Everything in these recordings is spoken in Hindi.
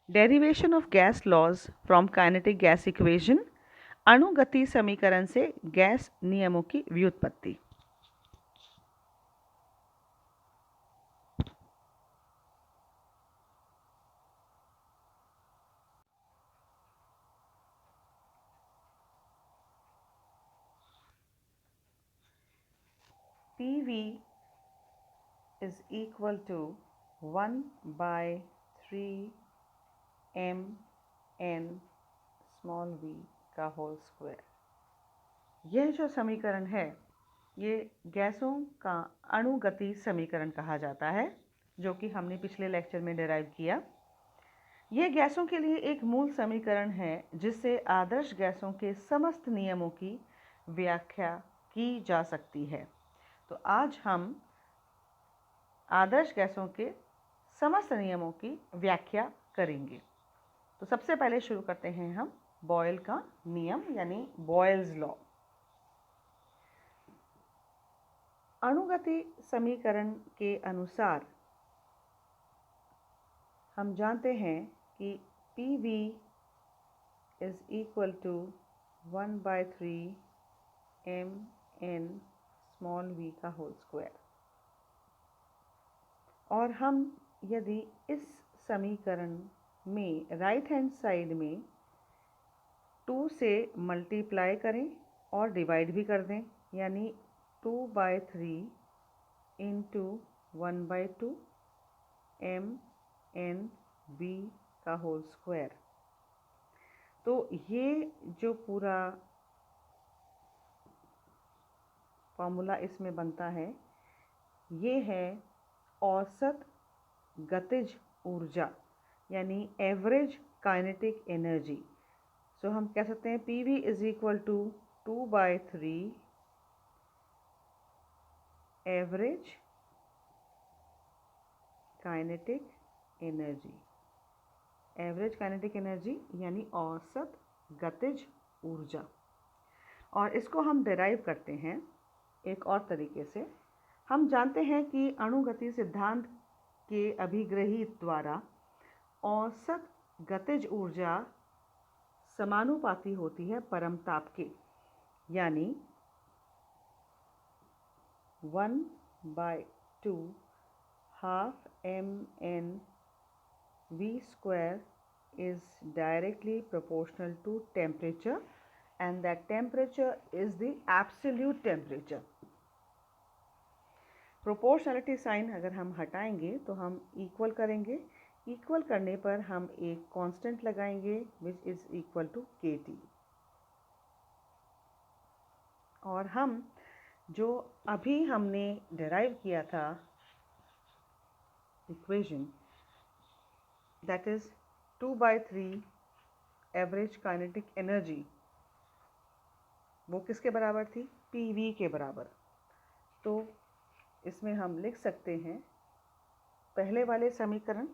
Derivation of gas laws from kinetic gas equation, अणुगति समीकरण से गैस नियमों की व्युत्पत्ति। PV is equal to 1 by 3 mn small v का होल स्क्वायर। यह जो समीकरण है ये गैसों का अणुगति समीकरण कहा जाता है, जो कि हमने पिछले लेक्चर में डिराइव किया। यह गैसों के लिए एक मूल समीकरण है जिससे आदर्श गैसों के समस्त नियमों की व्याख्या की जा सकती है। तो आज हम आदर्श गैसों के समस्त नियमों की व्याख्या करेंगे। तो सबसे पहले शुरू करते हैं हम बॉयल का नियम यानी बॉयल्स लॉ। अणुगति समीकरण के अनुसार हम जानते हैं कि PV is equal to 1 by 3 mn small v का होल स्क्वायर। और हम यदि इस समीकरण में राइट हैंड साइड में 2 से मल्टीप्लाई करें और डिवाइड भी कर दें, यानी 2 by 3 into 1 by 2 mn v का होल स्क्वायर। तो ये जो पूरा फॉर्मूला इसमें बनता है ये है औसत गतिज ऊर्जा यानी एवरेज काइनेटिक एनर्जी। सो हम कह सकते हैं PV is equal to 2 by 3 average kinetic energy. Average kinetic energy यानी औसत गतिज ऊर्जा। और इसको हम डिराइव करते हैं एक और तरीके से। हम जानते हैं कि अणुगति सिद्धांत के अभिग्रहित द्वारा औसत गतिज ऊर्जा समानुपाती होती है परमताप के, यानी 1 by 2 half mn v square is directly proportional to temperature and that temperature is the absolute temperature. Proportionality sign अगर हम हटाएंगे तो हम इक्वल करेंगे, इक्वल करने पर हम एक कांस्टेंट लगाएंगे which is equal to kT। और हम जो अभी हमने डिराइव किया था equation that is 2 by 3 average kinetic energy, वो किसके बराबर थी? PV के बराबर। तो इसमें हम लिख सकते हैं पहले वाले समीकरण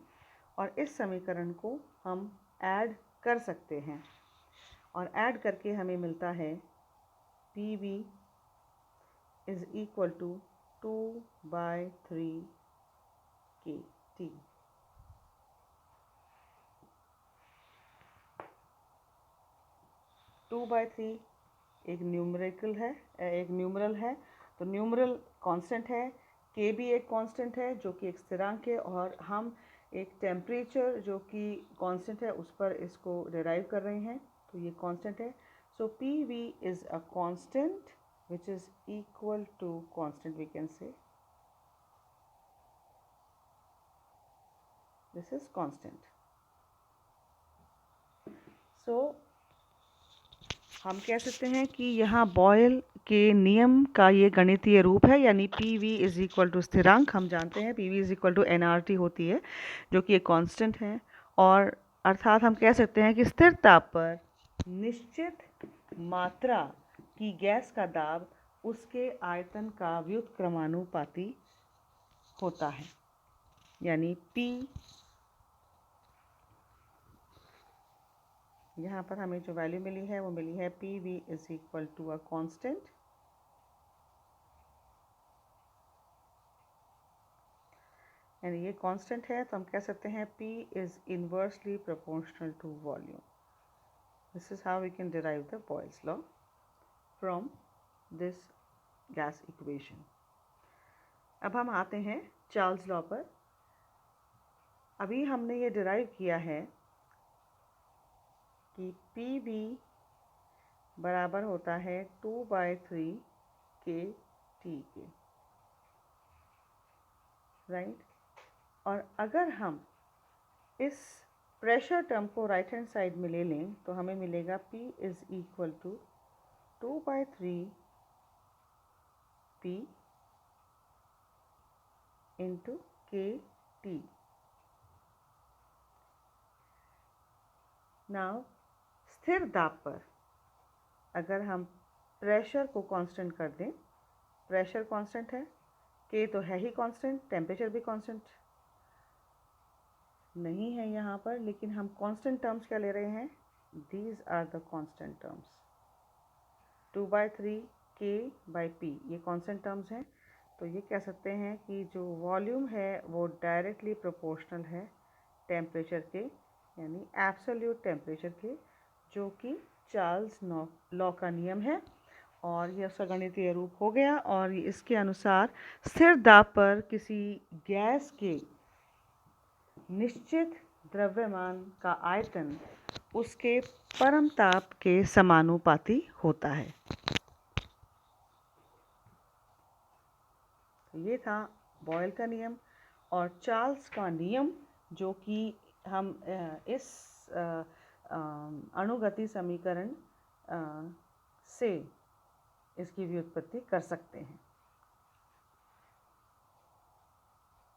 और इस समीकरण को हम ऐड कर सकते हैं और ऐड करके हमें मिलता है PV is equal to 2 by 3 kT। Two by 3 एक न्यूमरल है, तो न्यूमरल कांस्टेंट है, के भी एक कांस्टेंट है जो कि एक स्थिरांक है, और हम एक टेम्परेचर जो कि कांस्टेंट है उस पर इसको डिराइव कर रहे हैं, तो ये कांस्टेंट है। सो PV is a constant which is equal to constant, we can say this is constant. So हम कह सकते हैं कि यहाँ बॉयल के नियम का ये गणितीय रूप है, यानी PV इज इक्वल टू स्थिरांक। हम जानते हैं PV is equal to nRT होती है जो कि एक कांस्टेंट है, और अर्थात हम कह सकते हैं कि स्थिर ताप पर निश्चित मात्रा की गैस का दाब उसके आयतन का व्युत्क्रमानुपाती होता है, यानी P यहाँ पर हमें जो वैल्यू मिली है वो मिली है PV is equal to a constant यानी ये कांस्टेंट है, तो हम कह सकते हैं P is inversely proportional to volume. This is how we can derive the Boyle's law from this gas equation. अब हम आते हैं चार्ल्स लॉ पर। अभी हमने ये डिराइव किया है कि PV बराबर होता है 2/3 kT के, राइट। और अगर हम इस प्रेशर टर्म को राइट हैंड साइड में ले लें तो हमें मिलेगा P is equal to 2/3 P into KT। Now स्थिर दाब पर अगर हम प्रेशर को कांस्टेंट कर दें, प्रेशर कांस्टेंट है, K तो है ही कांस्टेंट, टेम्परेचर भी कांस्टेंट नहीं है यहाँ पर, लेकिन हम कांस्टेंट टर्म्स क्या ले रहे हैं, these are the constant terms. 2/3 K/P ये कांस्टेंट टर्म्स हैं। तो ये कह सकते हैं कि जो वॉल्यूम है वो डायरेक्टली प्रोपोर्शनल है टेम्परेचर के, यानी एब्सोल्यूट टेम्परेचर के, जो कि चार्ल्स लॉ का नियम है। और यह उसका गणितीय रूप हो गया। और इसके अनुसार स्थिर दाब पर किसी गैस के निश्चित द्रव्यमान का आयतन उसके परम ताप के समानुपाती होता है। ये था बॉयल का नियम और चार्ल्स का नियम, जो कि हम इस अणुगति समीकरण से इसकी व्युत्पत्ति कर सकते हैं।